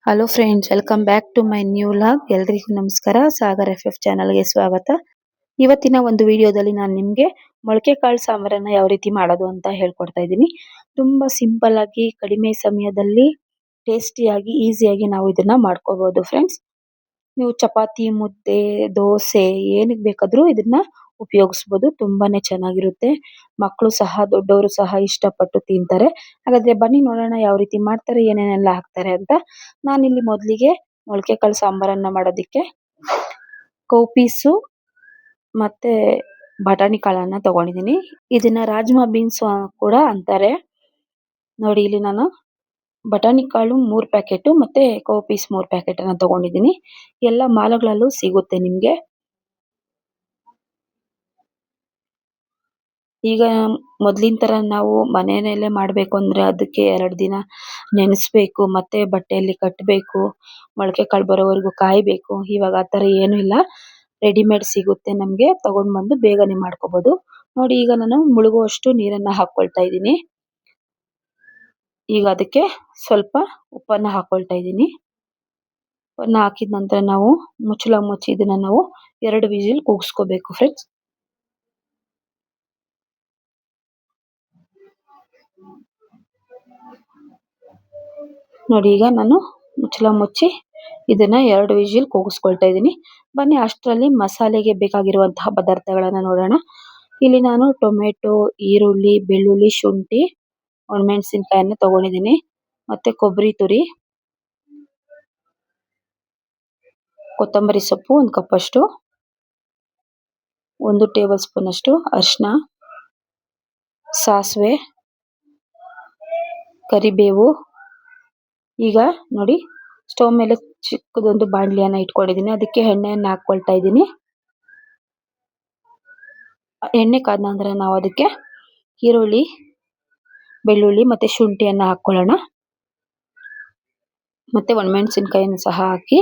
Hello friends, welcome back to my new log. ಎಲ್ರಿಗೂ ನಮಸ್ಕಾರ. Sagar FF ಚಾನಲ್ಗೆ ಸ್ವಾಗತ. ಇವತ್ತಿನ ಒಂದು ವಿಡಿಯೋದಲ್ಲಿ ನಾನು ನಿಮಗೆ ಮೊಳಕೆ ಕಾಳು ಸಾಂಬಾರನ್ನ ಯಾವ ರೀತಿ ಮಾಡೋದು ಅಂತ ಹೇಳ್ಕೊಡ್ತಾ ಇದ್ದೀನಿ. ತುಂಬಾ ಸಿಂಪಲ್ ಆಗಿ ಕಡಿಮೆ ಸಮಯದಲ್ಲಿ ಟೇಸ್ಟಿಯಾಗಿ ಈಸಿಯಾಗಿ ನಾವು ಇದನ್ನ ಮಾಡ್ಕೋಬಹುದು ಫ್ರೆಂಡ್ಸ್. ನೀವು ಚಪಾತಿ, ಮುದ್ದೆ, ದೋಸೆ ಏನಕ್ಕೆ ಬೇಕಾದ್ರೂ ಇದನ್ನ ಉಪಯೋಗಿಸಬಹುದು. ತುಂಬಾನೇ ಚೆನ್ನಾಗಿರುತ್ತೆ. ಮಕ್ಕಳು ಸಹ ದೊಡ್ಡವರು ಸಹ ಇಷ್ಟಪಟ್ಟು ತಿಂತಾರೆ. ಹಾಗಾದ್ರೆ ಬನ್ನಿ ನೋಡೋಣ ಯಾವ ರೀತಿ ಮಾಡ್ತಾರೆ, ಏನೇನೆಲ್ಲ ಹಾಕ್ತಾರೆ ಅಂತ. ನಾನಿಲ್ಲಿ ಮೊದಲಿಗೆ ಮೊಳಕೆ ಕಾಳು ಸಾಂಬಾರನ್ನ ಮಾಡೋದಕ್ಕೆ ಕೌಪೀಸು ಮತ್ತೆ ಬಟಾಣಿ ಕಾಳನ್ನ ತಗೊಂಡಿದ್ದೀನಿ. ಇದನ್ನ ರಾಜ್ಮಾ ಬೀನ್ಸ್ ಕೂಡ ಅಂತಾರೆ. ನೋಡಿ, ಇಲ್ಲಿ ನಾನು ಬಟಾಣಿ ಕಾಳು 3 ಪ್ಯಾಕೆಟ್ ಮತ್ತೆ ಕೌಪೀಸ್ 3 ಪ್ಯಾಕೆಟ್ ಅನ್ನ ತಗೊಂಡಿದ್ದೀನಿ. ಎಲ್ಲ ಮಾಲ್ಗಳಲ್ಲೂ ಸಿಗುತ್ತೆ ನಿಮ್ಗೆ. ಈಗ ಮೊದ್ಲಿನ ತರ ನಾವು ಮನೆಯಲ್ಲೇ ಮಾಡ್ಬೇಕು ಅಂದ್ರೆ ಅದಕ್ಕೆ 2 ದಿನ ನೆನೆಸ್ಬೇಕು, ಮತ್ತೆ ಬಟ್ಟೆಯಲ್ಲಿ ಕಟ್ಟಬೇಕು, ಮೊಳಕೆ ಕಾಳು ಬರೋವರೆಗೂ ಕಾಯ್ಬೇಕು. ಇವಾಗ ಆ ತರ ಏನು ಇಲ್ಲ, ರೆಡಿಮೇಡ್ ಸಿಗುತ್ತೆ ನಮ್ಗೆ. ತಗೊಂಡ್ ಬಂದು ಬೇಗನೆ ಮಾಡ್ಕೋಬಹುದು. ನೋಡಿ, ಈಗ ನಾನು ಮುಳುಗುವಷ್ಟು ನೀರನ್ನ ಹಾಕೊಳ್ತಾ ಇದ್ದೀನಿ. ಈಗ ಅದಕ್ಕೆ ಸ್ವಲ್ಪ ಉಪ್ಪನ್ನ ಹಾಕೊಳ್ತಾ ಇದ್ದೀನಿ. ಉಪ್ಪನ್ನ ಹಾಕಿದ ನಂತರ ನಾವು ಮುಚ್ಚಳ ಮುಚ್ಚಿ ಇದನ್ನ ನಾವು 2 ವಿಸಿಲ್ ಕೂಗಿಸ್ಕೋಬೇಕು ಫ್ರೆಂಡ್ಸ್. ನೋಡಿ, ಈಗ ನಾನು ಮುಚ್ಚಳ ಮುಚ್ಚಿ ಇದನ್ನ 2 ವಿಸಿಲ್ ಕೂಗಿಸ್ಕೊಳ್ತಾ ಇದ್ದೀನಿ. ಬನ್ನಿ ಅಷ್ಟರಲ್ಲಿ ಮಸಾಲೆಗೆ ಬೇಕಾಗಿರುವಂತಹ ಪದಾರ್ಥಗಳನ್ನ ನೋಡೋಣ. ಇಲ್ಲಿ ನಾನು ಟೊಮೆಟೊ, ಈರುಳ್ಳಿ, ಬೆಳ್ಳುಳ್ಳಿ, ಶುಂಠಿ, ಒಣಮೆಣಸಿನಕಾಯಿಯನ್ನು ತಗೊಂಡಿದ್ದೀನಿ. ಮತ್ತೆ ಕೊಬ್ಬರಿ ತುರಿ, ಕೊತ್ತಂಬರಿ ಸೊಪ್ಪು 1 ಕಪ್ ಅಷ್ಟು, 1 ಟೇಬಲ್ ಸ್ಪೂನ್ ಅಷ್ಟು ಅರಿಶಿನ, ಸಾಸಿವೆ, ಕರಿಬೇವು. ಈಗ ನೋಡಿ, ಸ್ಟವ್ ಮೇಲೆ ಚಿಕ್ಕದೊಂದು ಬಾಣಲಿಯನ್ನ ಇಟ್ಕೊಂಡಿದ್ದೀನಿ. ಅದಕ್ಕೆ ಎಣ್ಣೆಯನ್ನ ಹಾಕೊಳ್ತಾ ಇದ್ದೀನಿ. ಎಣ್ಣೆ ಕಾದ ನಂತರ ನಾವು ಅದಕ್ಕೆ ಈರುಳ್ಳಿ, ಬೆಳ್ಳುಳ್ಳಿ ಮತ್ತೆ ಶುಂಠಿಯನ್ನ ಹಾಕೊಳ್ಳೋಣ. ಮತ್ತೆ ಒಣಮೆಣಸಿನಕಾಯಿಯನ್ನು ಸಹ ಹಾಕಿ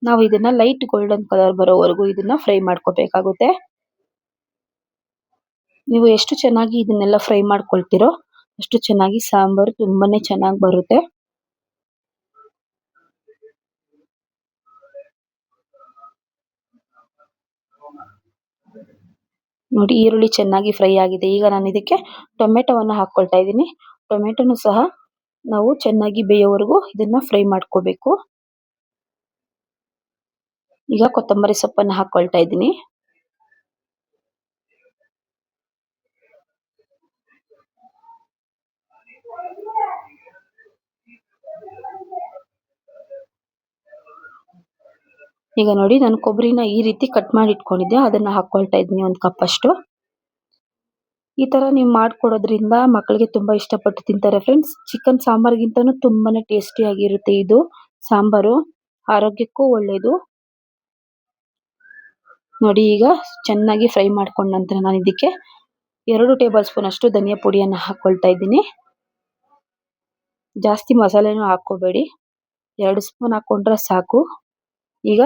ನಾವು ಇದನ್ನ ಲೈಟ್ ಗೋಲ್ಡನ್ ಕಲರ್ ಬರೋವರೆಗೂ ಇದನ್ನ ಫ್ರೈ ಮಾಡ್ಕೋಬೇಕಾಗುತ್ತೆ. ನೀವು ಎಷ್ಟು ಚೆನ್ನಾಗಿ ಇದನ್ನೆಲ್ಲ ಫ್ರೈ ಮಾಡ್ಕೊಳ್ತಿರೋ ಅಷ್ಟು ಚೆನ್ನಾಗಿ ಸಾಂಬಾರು ತುಂಬಾನೇ ಚೆನ್ನಾಗಿ ಬರುತ್ತೆ. ನೋಡಿ, ಈರುಳ್ಳಿ ಚೆನ್ನಾಗಿ ಫ್ರೈ ಆಗಿದೆ. ಈಗ ನಾನು ಇದಕ್ಕೆ ಟೊಮೆಟೊವನ್ನು ಹಾಕೊಳ್ತಾ ಇದ್ದೀನಿ. ಟೊಮೆಟೊನು ಸಹ ನಾವು ಚೆನ್ನಾಗಿ ಬೇಯೋವರೆಗೂ ಇದನ್ನ ಫ್ರೈ ಮಾಡ್ಕೋಬೇಕು. ಈಗ ಕೊತ್ತಂಬರಿ ಸೊಪ್ಪನ್ನು ಹಾಕೊಳ್ತಾ ಇದ್ದೀನಿ. ಈಗ ನೋಡಿ, ನಾನು ಕೊಬ್ಬರಿನ ಈ ರೀತಿ ಕಟ್ ಮಾಡಿ ಇಟ್ಕೊಂಡಿದ್ದೆ, ಅದನ್ನ ಹಾಕೊಳ್ತಾ ಇದ್ದೀನಿ 1 ಕಪ್ ಅಷ್ಟು. ಈ ತರ ನೀವು ಮಾಡ್ಕೊಡೋದ್ರಿಂದ ಮಕ್ಕಳಿಗೆ ತುಂಬಾ ಇಷ್ಟಪಟ್ಟು ತಿಂತಾರೆ ಫ್ರೆಂಡ್ಸ್. ಚಿಕನ್ ಸಾಂಬಾರ್ಗಿಂತನೂ ತುಂಬಾನೇ ಟೇಸ್ಟಿ ಆಗಿರುತ್ತೆ ಇದು ಸಾಂಬಾರು. ಆರೋಗ್ಯಕ್ಕೂ ಒಳ್ಳೇದು. ನೋಡಿ, ಈಗ ಚೆನ್ನಾಗಿ ಫ್ರೈ ಮಾಡ್ಕೊಂಡ ನಂತರ ನಾನು ಇದಕ್ಕೆ 2 ಟೇಬಲ್ ಸ್ಪೂನ್ ಅಷ್ಟು ಧನಿಯಾ ಪುಡಿಯನ್ನು ಹಾಕೊಳ್ತಾ ಇದ್ದೀನಿ. ಜಾಸ್ತಿ ಮಸಾಲೆನೂ ಹಾಕೋಬೇಡಿ, 2 ಸ್ಪೂನ್ ಹಾಕೊಂಡ್ರೆ ಸಾಕು. ಈಗ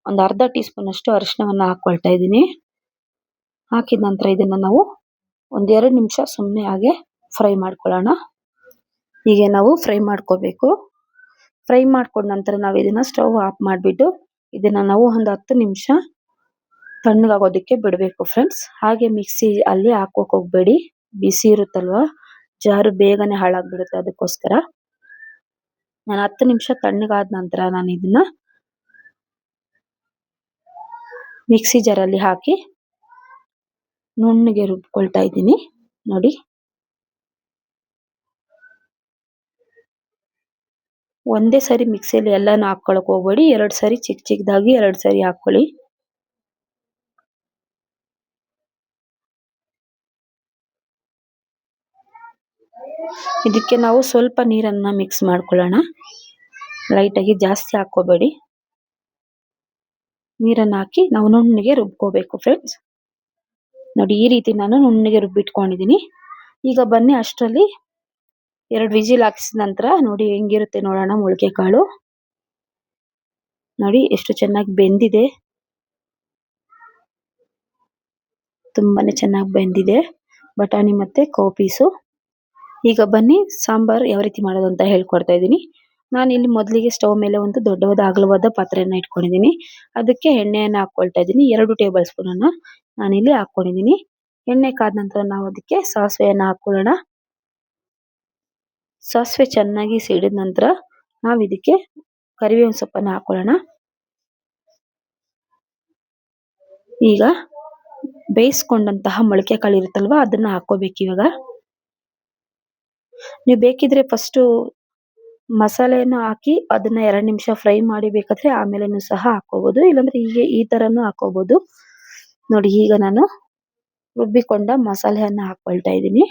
ಒಂದು ಅರ್ಧ ಟೀ ಸ್ಪೂನ್ ಅಷ್ಟು ಅರಿಶಿನವನ್ನ ಹಾಕೊಳ್ತಾ ಇದ್ದೀನಿ. ಹಾಕಿದ ನಂತರ ಇದನ್ನ ನಾವು 1-2 ನಿಮಿಷ ಸುಮ್ಮನೆ ಹಾಗೆ ಫ್ರೈ ಮಾಡ್ಕೊಳ್ಳೋಣ. ಹೀಗೆ ನಾವು ಫ್ರೈ ಮಾಡ್ಕೋಬೇಕು. ಫ್ರೈ ಮಾಡ್ಕೊಂಡ ನಂತರ ನಾವು ಇದನ್ನ ಸ್ಟವ್ ಆಫ್ ಮಾಡಿಬಿಟ್ಟು ಇದನ್ನ ನಾವು ಒಂದು 10 ನಿಮಿಷ ತಣ್ಣಗಾಗೋದಕ್ಕೆ ಬಿಡಬೇಕು ಫ್ರೆಂಡ್ಸ್. ಹಾಗೆ ಮಿಕ್ಸಿ ಅಲ್ಲಿ ಹಾಕೋಕ್ ಹೋಗ್ಬೇಡಿ, ಬಿಸಿ ಇರುತ್ತಲ್ವಾ, ಜಾರು ಬೇಗನೆ ಹಾಳಾಗ್ಬಿಡುತ್ತೆ. ಅದಕ್ಕೋಸ್ಕರ ನಾನು 10 ನಿಮಿಷ ತಣ್ಣಗಾದ ನಂತರ ನಾನು ಇದನ್ನ ಮಿಕ್ಸಿ ಜಾರಲ್ಲಿ ಹಾಕಿ ನುಣ್ಣಗೆ ರುಬ್ಕೊಳ್ತಾ ಇದ್ದೀನಿ. ನೋಡಿ, ಒಂದೇ ಸರಿ ಮಿಕ್ಸಿಯಲ್ಲಿ ಎಲ್ಲಾನು ಹಾಕೊಳಕ್ ಹೋಗ್ಬೇಡಿ, 2 ಸರಿ ಚಿಕ್ಕ ಚಿಕ್ಕದಾಗಿ 2 ಸರಿ ಹಾಕೊಳ್ಳಿ. ಇದಕ್ಕೆ ನಾವು ಸ್ವಲ್ಪ ನೀರನ್ನ ಮಿಕ್ಸ್ ಮಾಡ್ಕೊಳ್ಳೋಣ. ಲೈಟಾಗಿ, ಜಾಸ್ತಿ ಹಾಕೋಬೇಡಿ. ನೀರನ್ನ ಹಾಕಿ ನಾವು ನುಣ್ಣಗೆ ರುಬ್ಕೋಬೇಕು ಫ್ರೆಂಡ್ಸ್. ನೋಡಿ, ಈ ರೀತಿ ನಾನು ನುಣ್ಣಗೆ ರುಬ್ಬಿಟ್ಕೊಂಡಿದ್ದೀನಿ. ಈಗ ಬನ್ನಿ ಅಷ್ಟರಲ್ಲಿ 2 ವಿಜಿಲ್ ಹಾಕಿಸಿದ ನಂತರ ನೋಡಿ ಹೆಂಗಿರುತ್ತೆ ನೋಡೋಣ ಮೊಳಕೆ ಕಾಳು. ನೋಡಿ ಎಷ್ಟು ಚೆನ್ನಾಗಿ ಬೆಂದಿದೆ, ತುಂಬಾನೇ ಚೆನ್ನಾಗಿ ಬೆಂದಿದೆ ಬಟಾಣಿ ಮತ್ತೆ ಕೌಪೀಸು. ಈಗ ಬನ್ನಿ ಸಾಂಬಾರ್ ಯಾವ ರೀತಿ ಮಾಡೋದು ಅಂತ ಹೇಳ್ಕೊಡ್ತಾ ಇದ್ದೀನಿ. ನಾನು ಇಲ್ಲಿ ಮೊದಲಿಗೆ ಸ್ಟವ್ ಮೇಲೆ ಒಂದು ದೊಡ್ಡವಾದ ಅಗಲವಾದ ಪಾತ್ರೆಯನ್ನ ಇಟ್ಕೊಂಡಿದ್ದೀನಿ. ಅದಕ್ಕೆ ಎಣ್ಣೆಯನ್ನು ಹಾಕೊಳ್ತಾ ಇದ್ದೀನಿ. 2 ಟೇಬಲ್ ಸ್ಪೂನ್ ಅನ್ನ ನಾನಿಲ್ಲಿ ಹಾಕೊಂಡಿದ್ದೀನಿ. ಎಣ್ಣೆ ಕಾದ ನಂತರ ನಾವು ಅದಕ್ಕೆ ಸಾಸಿವೆಯನ್ನ ಹಾಕೊಳ್ಳೋಣ. ಸಾಸಿವೆ ಚೆನ್ನಾಗಿ ಸಿಡಿದ ನಂತರ ನಾವು ಇದಕ್ಕೆ ಕರಿಬೇವಿನ ಸೊಪ್ಪನ್ನ ಹಾಕೊಳ್ಳೋಣ. ಈಗ ಬೇಯಿಸ್ಕೊಂಡಂತಹ ಮೊಳಕೆ ಕಾಳು ಇರುತ್ತಲ್ವಾ ಅದನ್ನ ಹಾಕೋಬೇಕು. ಇವಾಗ ನೀವು ಬೇಕಿದ್ರೆ ಫಸ್ಟ್ ಮಸಾಲೆಯನ್ನು ಹಾಕಿ ಅದನ್ನ 2 ನಿಮಿಷ ಫ್ರೈ ಮಾಡಿ ಬೇಕಾದ್ರೆ ಆಮೇಲೆನೂ ಸಹ ಹಾಕೋಬಹುದು. ಇಲ್ಲಾಂದ್ರೆ ಹೀಗೆ ಈ ತರನು ಹಾಕೋಬಹುದು. ನೋಡಿ, ಈಗ ನಾನು ರುಬ್ಬಿಕೊಂಡ ಮಸಾಲೆಯನ್ನ ಹಾಕೊಳ್ತಾ ಇದ್ದೀನಿ.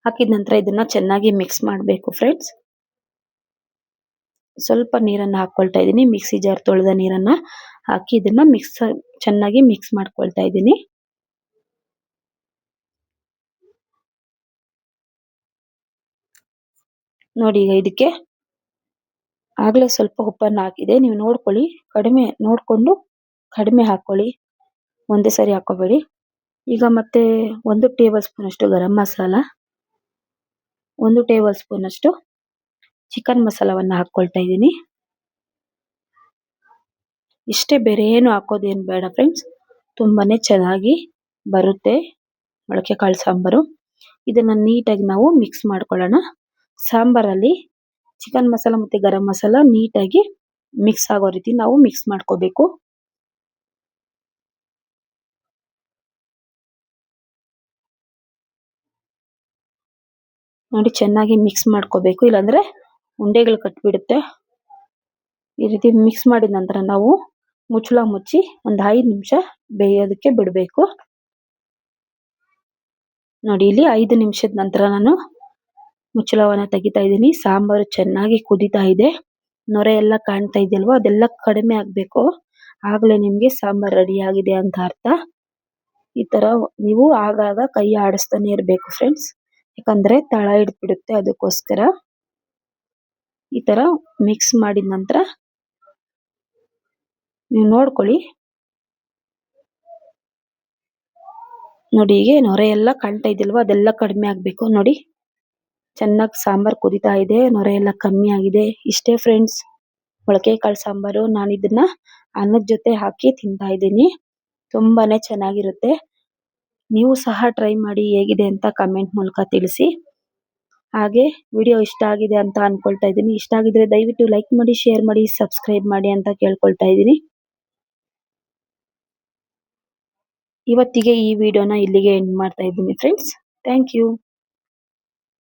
ಹಾಕಿದ ನಂತರ ಇದನ್ನ ಚೆನ್ನಾಗಿ ಮಿಕ್ಸ್ ಮಾಡಬೇಕು ಫ್ರೆಂಡ್ಸ್. ಸ್ವಲ್ಪ ನೀರನ್ನ ಹಾಕೊಳ್ತಾ ಇದ್ದೀನಿ. ಮಿಕ್ಸಿ ಜಾರ್ ತೊಳೆದ ನೀರನ್ನ ಹಾಕಿ ಇದನ್ನ ಚೆನ್ನಾಗಿ ಮಿಕ್ಸ್ ಮಾಡ್ಕೊಳ್ತಾ ಇದ್ದೀನಿ. ನೋಡಿ, ಈಗ ಇದಕ್ಕೆ ಆಗ್ಲೇ ಸ್ವಲ್ಪ ಉಪ್ಪನ್ನ ಹಾಕಿದೆ. ನೀವು ನೋಡ್ಕೊಳ್ಳಿ, ನೋಡ್ಕೊಂಡು ಕಡಿಮೆ ಹಾಕೊಳ್ಳಿ, ಒಂದೇ ಸರಿ ಹಾಕೋಬೇಡಿ. ಈಗ ಮತ್ತೆ 1 ಟೇಬಲ್ ಸ್ಪೂನ್ ಅಷ್ಟು ಗರಂ ಮಸಾಲ, 1 ಟೇಬಲ್ ಸ್ಪೂನ್ ಅಷ್ಟು ಚಿಕನ್ ಮಸಾಲವನ್ನ ಹಾಕೊಳ್ತಾ ಇದ್ದೀನಿ. ಇಷ್ಟೇ, ಬೇರೆ ಏನು ಹಾಕೋದೇನು ಬೇಡ ಫ್ರೆಂಡ್ಸ್. ತುಂಬಾನೇ ಚೆನ್ನಾಗಿ ಬರುತ್ತೆ ಮೊಳಕೆ ಕಾಳು ಸಾಂಬಾರು. ಇದನ್ನ ನೀಟಾಗಿ ನಾವು ಮಿಕ್ಸ್ ಮಾಡ್ಕೊಳ್ಳೋಣ. ಸಾಂಬಾರಲ್ಲಿ ಚಿಕನ್ ಮಸಾಲ ಮತ್ತೆ ಗರಂ ಮಸಾಲ ನೀಟಾಗಿ ಮಿಕ್ಸ್ ಆಗೋ ರೀತಿ ನಾವು ಮಿಕ್ಸ್ ಮಾಡ್ಕೋಬೇಕು. ನೋಡಿ, ಚೆನ್ನಾಗಿ ಮಿಕ್ಸ್ ಮಾಡ್ಕೋಬೇಕು, ಇಲ್ಲಾಂದ್ರೆ ಉಂಡೆಗಳು ಕಟ್ಬಿಡುತ್ತೆ. ಈ ರೀತಿ ಮಿಕ್ಸ್ ಮಾಡಿದ ನಂತರ ನಾವು ಮುಚ್ಚಳ ಮುಚ್ಚಿ ಒಂದು 5 ನಿಮಿಷ ಬೇಯೋದಕ್ಕೆ ಬಿಡಬೇಕು. ನೋಡಿ, ಇಲ್ಲಿ 5 ನಿಮಿಷದ ನಂತರ ನಾನು ಮುಚ್ಚಳವನ್ನ ತೆಗಿತಾ ಇದ್ದೀನಿ. ಸಾಂಬಾರು ಚೆನ್ನಾಗಿ ಕುದೀತಾ ಇದೆ. ನೊರೆ ಎಲ್ಲ ಕಾಣ್ತಾ ಇದೆಯಲ್ವಾ, ಅದೆಲ್ಲ ಕಡಿಮೆ ಆಗ್ಬೇಕು. ಆಗ್ಲೇ ನಿಮ್ಗೆ ಸಾಂಬಾರ್ ರೆಡಿ ಆಗಿದೆ ಅಂತ ಅರ್ಥ. ಈ ತರ ನೀವು ಆಗಾಗ ಕೈ ಆಡಿಸ್ತಾನೆ ಇರ್ಬೇಕು ಫ್ರೆಂಡ್ಸ್, ಯಾಕಂದ್ರೆ ತಳ ಹಿಡಿದ್ಬಿಡುತ್ತೆ. ಅದಕ್ಕೋಸ್ಕರ ಈ ತರ ಮಿಕ್ಸ್ ಮಾಡಿದ ನಂತರ ನೀವು ನೋಡ್ಕೊಳ್ಳಿ. ನೋಡಿ, ಹೀಗೆ ನೊರೆ ಎಲ್ಲ ಕಾಣ್ತಾ ಇದೆಯಲ್ವಾ, ಅದೆಲ್ಲ ಕಡಿಮೆ ಆಗ್ಬೇಕು. ನೋಡಿ, ಚೆನ್ನಾಗಿ ಸಾಂಬಾರ್ ಕುದೀತಾ ಇದೆ, ನೊರೆ ಎಲ್ಲ ಕಮ್ಮಿ ಆಗಿದೆ. ಇಷ್ಟೇ ಫ್ರೆಂಡ್ಸ್, ಮೊಳಕೆ ಕಾಳು ಸಾಂಬಾರು. ನಾನು ಇದನ್ನ ಅನ್ನದ ಜೊತೆ ಹಾಕಿ ತಿಂತಾ ಇದ್ದೀನಿ. ತುಂಬಾನೇ ಚೆನ್ನಾಗಿರುತ್ತೆ. ನೀವು ಸಹ ಟ್ರೈ ಮಾಡಿ, ಹೇಗಿದೆ ಅಂತ ಕಮೆಂಟ್ ಮೂಲಕ ತಿಳಿಸಿ. ಹಾಗೆ ವಿಡಿಯೋ ಇಷ್ಟ ಆಗಿದೆ ಅಂತ ಅನ್ಕೊಳ್ತಾ ಇದ್ದೀನಿ. ಇಷ್ಟ ಆಗಿದ್ರೆ ದಯವಿಟ್ಟು ಲೈಕ್ ಮಾಡಿ, ಶೇರ್ ಮಾಡಿ, ಸಬ್ಸ್ಕ್ರೈಬ್ ಮಾಡಿ ಅಂತ ಕೇಳ್ಕೊಳ್ತಾ ಇದ್ದೀನಿ. ಇವತ್ತಿಗೆ ಈ ವಿಡಿಯೋನ ಇಲ್ಲಿಗೆ ಎಂಡ್ ಮಾಡ್ತಾ ಇದ್ದೀನಿ ಫ್ರೆಂಡ್ಸ್. Thank you.